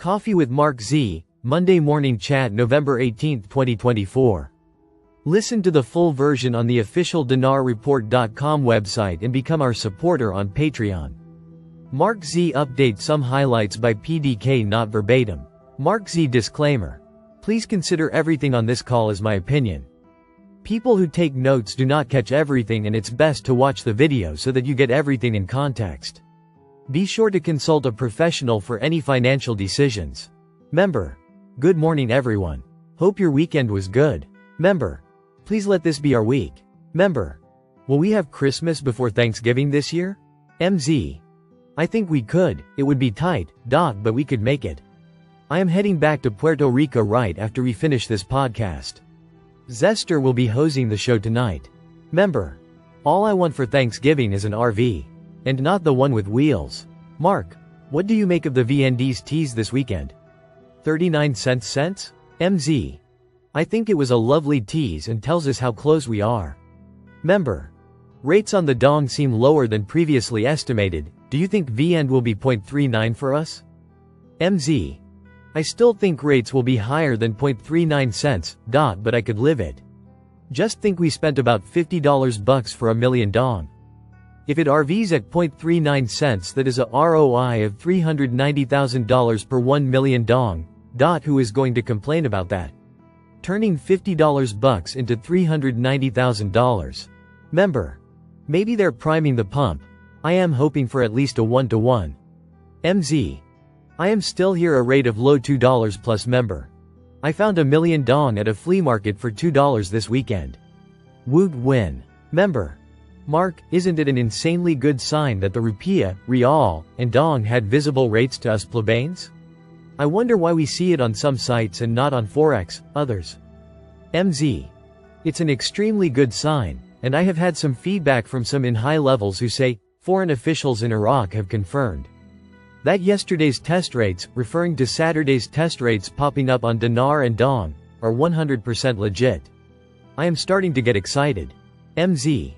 Coffee with MarkZ, Monday Morning Chat, November 18, 2024. Listen to the full version on the official dinarreport.com website and become our supporter on Patreon. MarkZ update: some highlights by PDK, not verbatim. MarkZ disclaimer. Please consider everything on this call as my opinion. People who take notes do not catch everything, and it's best to watch the video so that you get everything in context. Be sure to consult a professional for any financial decisions. Member. Good morning everyone. Hope your weekend was good. Member. Please let this be our week. Member. Will we have Christmas before Thanksgiving this year? MZ. I think we could. It would be tight, but we could make it. I am heading back to Puerto Rico right after we finish this podcast. Zester will be hosting the show tonight. Member. All I want for Thanksgiving is an RV. And not the one with wheels. Mark. What do you make of the VND's tease this weekend? 39¢. MZ. I think it was a lovely tease and tells us how close we are. Member. Rates on the dong seem lower than previously estimated. Do you think VN will be 0.39 for us? MZ. I still think rates will be higher than 0.39¢, but I could live it. Just think we spent about $50 for a million dong. If it RVs at 0.39¢, that is a ROI of $390,000 per 1 million dong. Who is going to complain about that? Turning $50 into $390,000. Member. Maybe they're priming the pump. I am hoping for at least a 1-to-1. MZ. I am still here a rate of low $2 plus. Member. I found a million dong at a flea market for $2 this weekend. Woot win. Member. Mark, isn't it an insanely good sign that the rupiah, rial, and dong had visible rates to us plebeians? I wonder why we see it on some sites and not on Forex, others. MZ. It's an extremely good sign, and I have had some feedback from some in high levels who say, foreign officials in Iraq have confirmed that yesterday's test rates, referring to Saturday's test rates popping up on dinar and dong, are 100% legit. I am starting to get excited. MZ.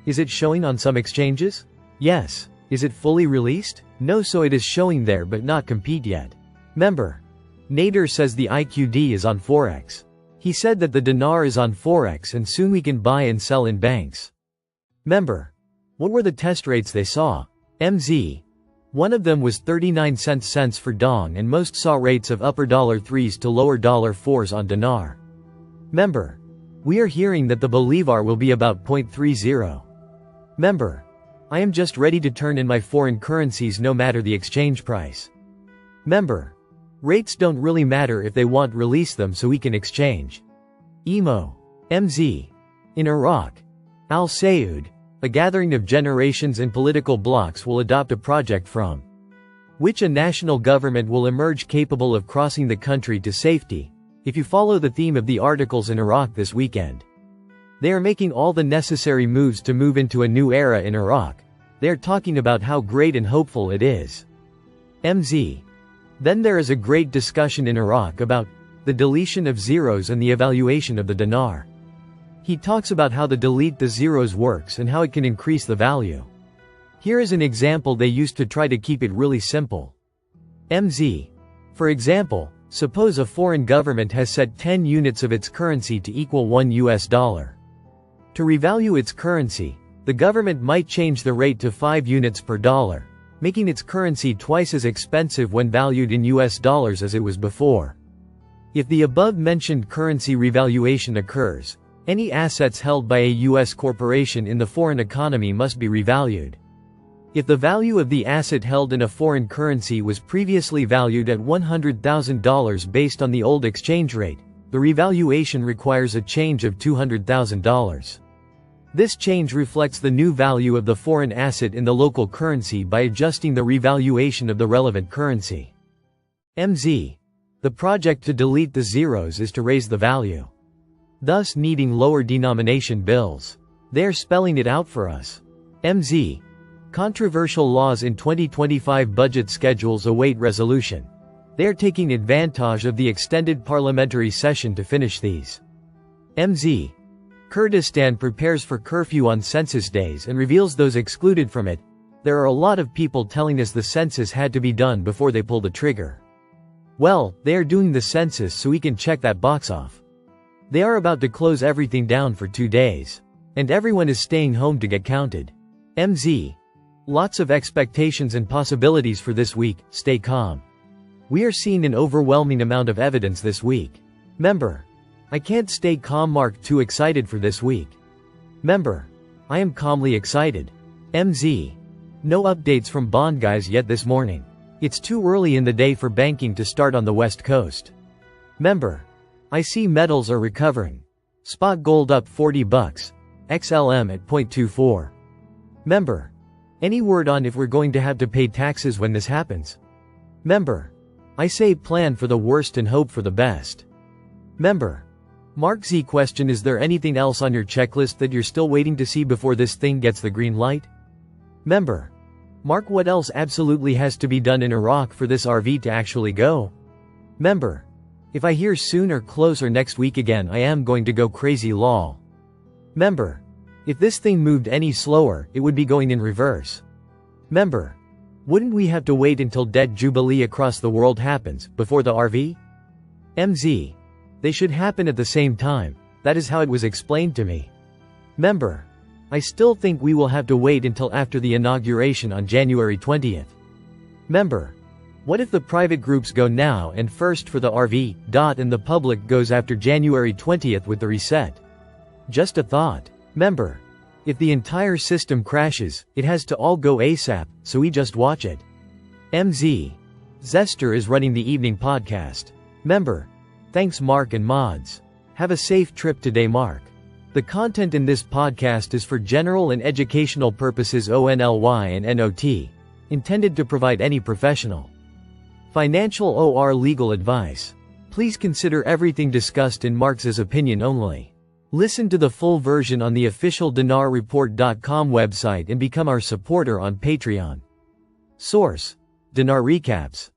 Is it showing on some exchanges? Yes. Is it fully released? No, so it is showing there but not compete yet. Member. Nader says the IQD is on Forex. He said that the dinar is on Forex and soon we can buy and sell in banks. Member. What were the test rates they saw? MZ. One of them was 39¢. For dong, and most saw rates of upper $3s to lower $4s on dinar. Member. We are hearing that the bolivar will be about 0.30. Member. I am just ready to turn in my foreign currencies no matter the exchange price. Member. Rates don't really matter if they want, release them so we can exchange. Emo. MZ. In Iraq. Al Saud. A gathering of generations and political blocs will adopt a project from which a national government will emerge capable of crossing the country to safety. If you follow the theme of the articles in Iraq this weekend, they are making all the necessary moves to move into a new era in Iraq. They are talking about how great and hopeful it is. MZ. Then there is a great discussion in Iraq about the deletion of zeros and the evaluation of the dinar. He talks about how the delete the zeros works and how it can increase the value. Here is an example they used to try to keep it really simple. MZ. For example, suppose a foreign government has set 10 units of its currency to equal $1. To revalue its currency, the government might change the rate to 5 units per dollar, making its currency twice as expensive when valued in US dollars as it was before. If the above-mentioned currency revaluation occurs, any assets held by a U.S. corporation in the foreign economy must be revalued. If the value of the asset held in a foreign currency was previously valued at $100,000 based on the old exchange rate, the revaluation requires a change of $200,000. This change reflects the new value of the foreign asset in the local currency by adjusting the revaluation of the relevant currency. MZ. The project to delete the zeros is to raise the value, thus needing lower denomination bills. They're spelling it out for us. MZ. Controversial laws in 2025 budget schedules await resolution. They're taking advantage of the extended parliamentary session to finish these. MZ. Kurdistan prepares for curfew on census days and reveals those excluded from it. There are a lot of people telling us the census had to be done before they pull the trigger. Well, they are doing the census so we can check that box off. They are about to close everything down for 2 days. And everyone is staying home to get counted. MZ. Lots of expectations and possibilities for this week, stay calm. We are seeing an overwhelming amount of evidence this week. Member. I can't stay calm. Mark too excited for this week. Member. I am calmly excited. MZ. No updates from bond guys yet this morning. It's too early in the day for banking to start on the West Coast. Member. I see metals are recovering. Spot gold up $40. XLM at 0.24. Member. Any word on if we're going to have to pay taxes when this happens? Member. I say plan for the worst and hope for the best. Member. MarkZ question: is there anything else on your checklist that you're still waiting to see before this thing gets the green light? Member. Mark, what else absolutely has to be done in Iraq for this RV to actually go? Member. If I hear soon or close or next week again, I am going to go crazy lol. Member. If this thing moved any slower, it would be going in reverse. Member. Wouldn't we have to wait until debt jubilee across the world happens, before the RV? MZ. They should happen at the same time. That is how it was explained to me. Member. I still think we will have to wait until after the inauguration on January 20th. Member. What if the private groups go now and first for the RV, and the public goes after January 20th with the reset? Just a thought. Member. If the entire system crashes, it has to all go ASAP, so we just watch it. MZ. Zester is running the evening podcast. Member. Thanks Mark and mods. Have a safe trip today, Mark. The content in this podcast is for general and educational purposes only and not intended to provide any professional financial or legal advice. Please consider everything discussed in MarkZ's opinion only. Listen to the full version on the official dinarreport.com website and become our supporter on Patreon. Source: Dinar Recaps.